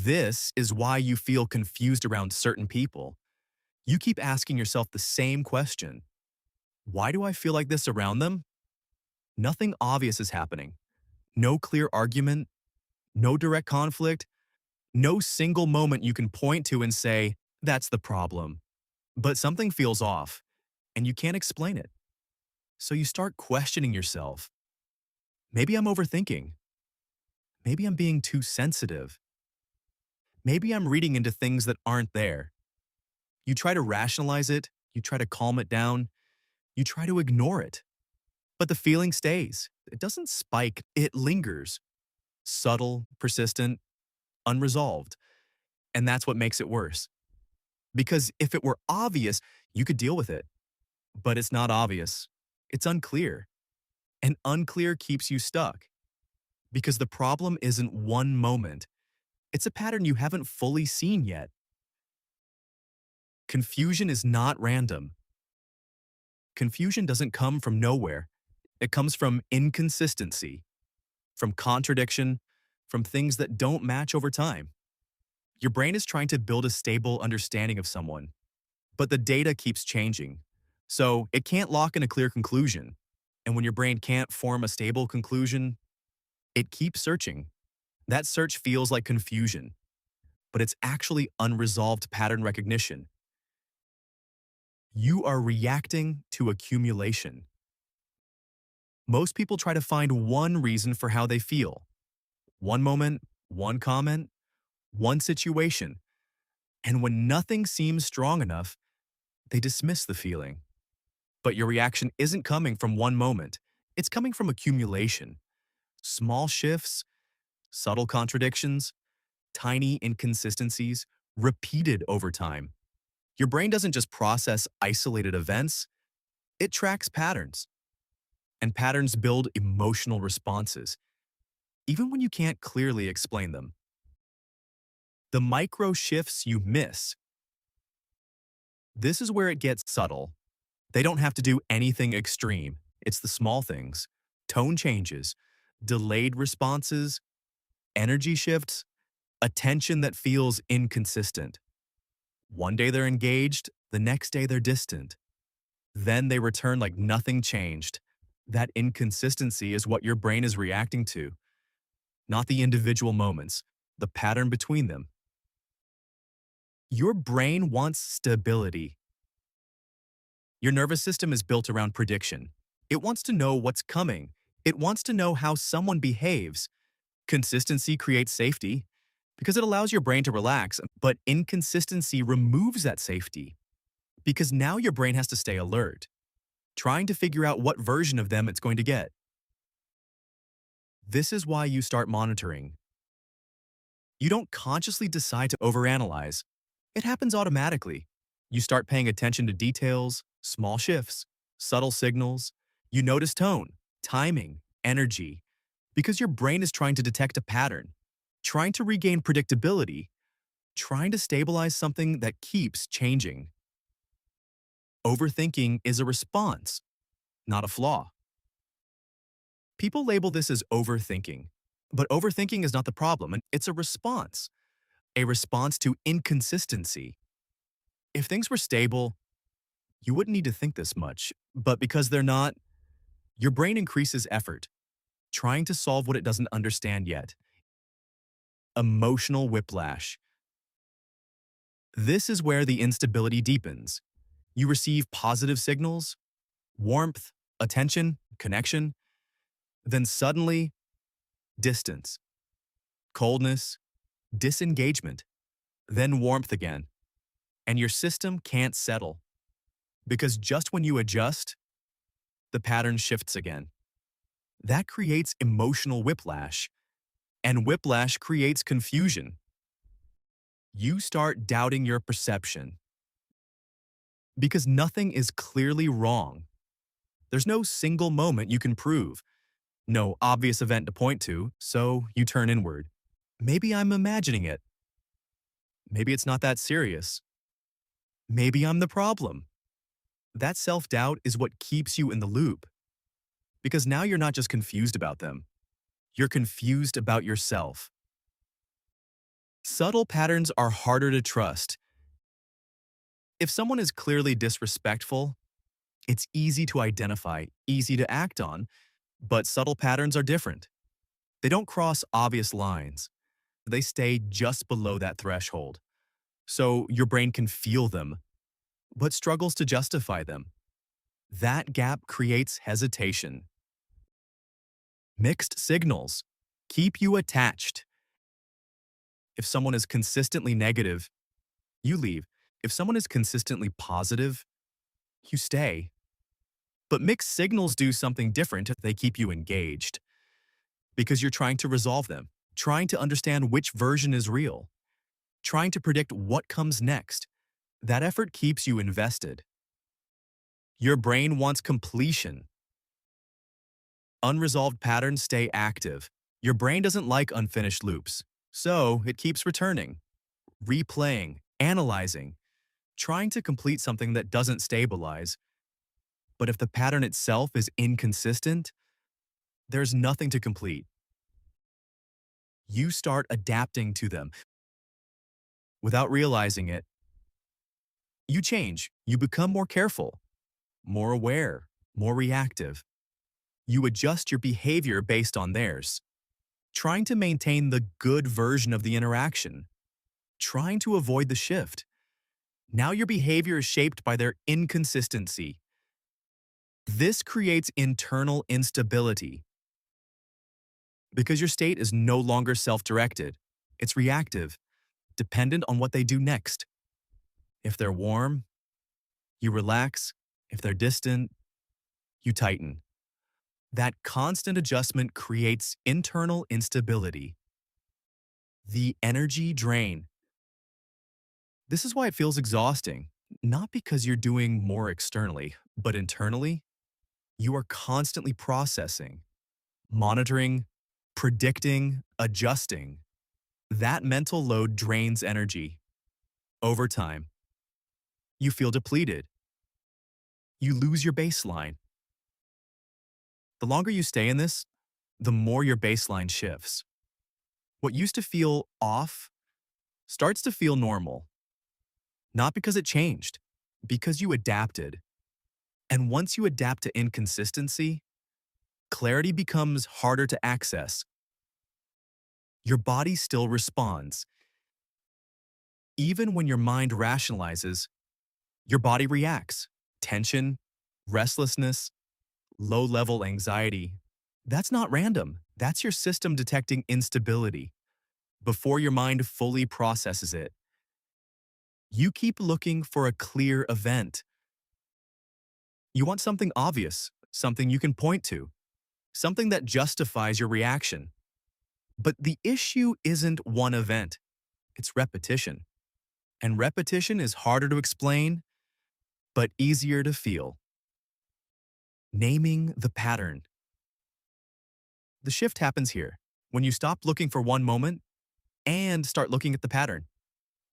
This is why you feel confused around certain people. You keep asking yourself the same question. Why do I feel like this around them? Nothing obvious is happening. No clear argument, no direct conflict, no single moment you can point to and say, that's the problem. But something feels off, and you can't explain it. So you start questioning yourself. Maybe I'm overthinking. Maybe I'm being too sensitive. Maybe I'm reading into things that aren't there. You try to rationalize it, you try to calm it down, you try to ignore it. But the feeling stays. It doesn't spike, it lingers. Subtle, persistent, unresolved. And that's what makes it worse. Because if it were obvious, you could deal with it. But it's not obvious. It's unclear. And unclear keeps you stuck. Because the problem isn't one moment. It's a pattern you haven't fully seen yet. Confusion is not random. Confusion doesn't come from nowhere. It comes from inconsistency, from contradiction, from things that don't match over time. Your brain is trying to build a stable understanding of someone, but the data keeps changing. So it can't lock in a clear conclusion. And when your brain can't form a stable conclusion, it keeps searching. That search feels like confusion, but it's actually unresolved pattern recognition. You are reacting to accumulation. Most people try to find one reason for how they feel. One moment, one comment, one situation. And when nothing seems strong enough, they dismiss the feeling. But your reaction isn't coming from one moment. It's coming from accumulation. Small shifts, subtle contradictions, tiny inconsistencies, repeated over time. Your brain doesn't just process isolated events, it tracks patterns. And patterns build emotional responses, even when you can't clearly explain them. The micro shifts you miss. This is where it gets subtle. They don't have to do anything extreme. It's the small things. Tone changes, delayed responses, energy shifts, attention that feels inconsistent. One day they're engaged, the next day they're distant. Then they return like nothing changed. That inconsistency is what your brain is reacting to, not the individual moments, the pattern between them. Your brain wants stability. Your nervous system is built around prediction. It wants to know what's coming. It wants to know how someone behaves. Consistency creates safety because it allows your brain to relax, but inconsistency removes that safety because now your brain has to stay alert, trying to figure out what version of them it's going to get. This is why you start monitoring. You don't consciously decide to overanalyze. It happens automatically. You start paying attention to details, small shifts, subtle signals. You notice tone, timing, energy, because your brain is trying to detect a pattern, trying to regain predictability, trying to stabilize something that keeps changing. Overthinking is a response, not a flaw. People label this as overthinking, but overthinking is not the problem, and it's a response to inconsistency. If things were stable, you wouldn't need to think this much, but because they're not, your brain increases effort, trying to solve what it doesn't understand yet. Emotional whiplash. This is where the instability deepens. You receive positive signals, warmth, attention, connection, then suddenly, distance, coldness, disengagement, then warmth again. And your system can't settle. Because just when you adjust, the pattern shifts again. That creates emotional whiplash, and whiplash creates confusion. You start doubting your perception. Because nothing is clearly wrong. There's no single moment you can prove, no obvious event to point to, so you turn inward. Maybe I'm imagining it. Maybe it's not that serious. Maybe I'm the problem. That self-doubt is what keeps you in the loop. Because now you're not just confused about them. You're confused about yourself. Subtle patterns are harder to trust. If someone is clearly disrespectful, it's easy to identify, easy to act on, but subtle patterns are different. They don't cross obvious lines. They stay just below that threshold. So your brain can feel them, but struggles to justify them. That gap creates hesitation. Mixed signals keep you attached. If someone is consistently negative, you leave. If someone is consistently positive, you stay. But mixed signals do something different. They keep you engaged because you're trying to resolve them, trying to understand which version is real, trying to predict what comes next. That effort keeps you invested. Your brain wants completion. Unresolved patterns stay active. Your brain doesn't like unfinished loops, so it keeps returning, replaying, analyzing, trying to complete something that doesn't stabilize. But if the pattern itself is inconsistent, there's nothing to complete. You start adapting to them. Without realizing it, you change. You become more careful, more aware, more reactive. You adjust your behavior based on theirs, trying to maintain the good version of the interaction, trying to avoid the shift. Now your behavior is shaped by their inconsistency. This creates internal instability because your state is no longer self-directed. It's reactive, dependent on what they do next. If they're warm, you relax. If they're distant, you tighten. That constant adjustment creates internal instability. The energy drain. This is why it feels exhausting, not because you're doing more externally, but internally, you are constantly processing, monitoring, predicting, adjusting. That mental load drains energy. Over time, you feel depleted. You lose your baseline. The longer you stay in this, the more your baseline shifts. What used to feel off starts to feel normal. Not because it changed, because you adapted. And once you adapt to inconsistency, clarity becomes harder to access. Your body still responds. Even when your mind rationalizes, your body reacts. Tension, restlessness, low-level anxiety. That's not random. That's your system detecting instability before your mind fully processes it. You keep looking for a clear event. You want something obvious, something you can point to, something that justifies your reaction. But the issue isn't one event, it's repetition. And repetition is harder to explain, but easier to feel. Naming the pattern. The shift happens here, when you stop looking for one moment and start looking at the pattern.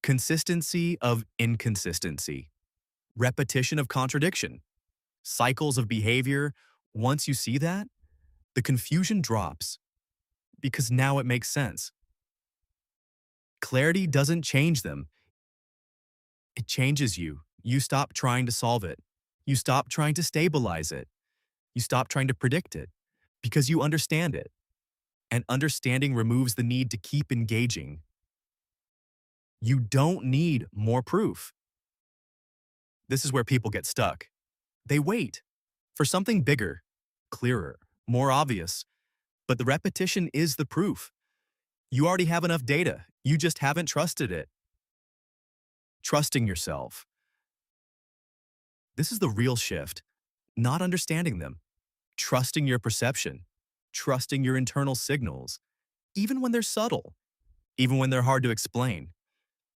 Consistency of inconsistency. Repetition of contradiction. Cycles of behavior. Once you see that, the confusion drops because now it makes sense. Clarity doesn't change them. It changes you. You stop trying to solve it. You stop trying to stabilize it. You stop trying to predict it because you understand it. And understanding removes the need to keep engaging. You don't need more proof. This is where people get stuck. They wait for something bigger, clearer, more obvious. But the repetition is the proof. You already have enough data. You just haven't trusted it. Trusting yourself. This is the real shift. Not understanding them. Trusting your perception. Trusting your internal signals. Even when they're subtle. Even when they're hard to explain.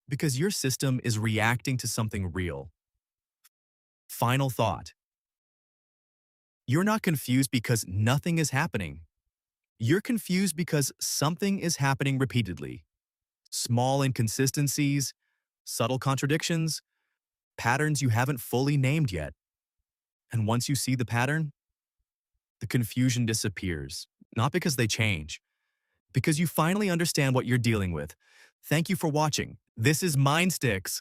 Because your system is reacting to something real. Final thought. You're not confused because nothing is happening. You're confused because something is happening repeatedly. Small inconsistencies, subtle contradictions, patterns you haven't fully named yet. And once you see the pattern, the confusion disappears. Not because they change, because you finally understand what you're dealing with. Thank you for watching. This is MindStickz.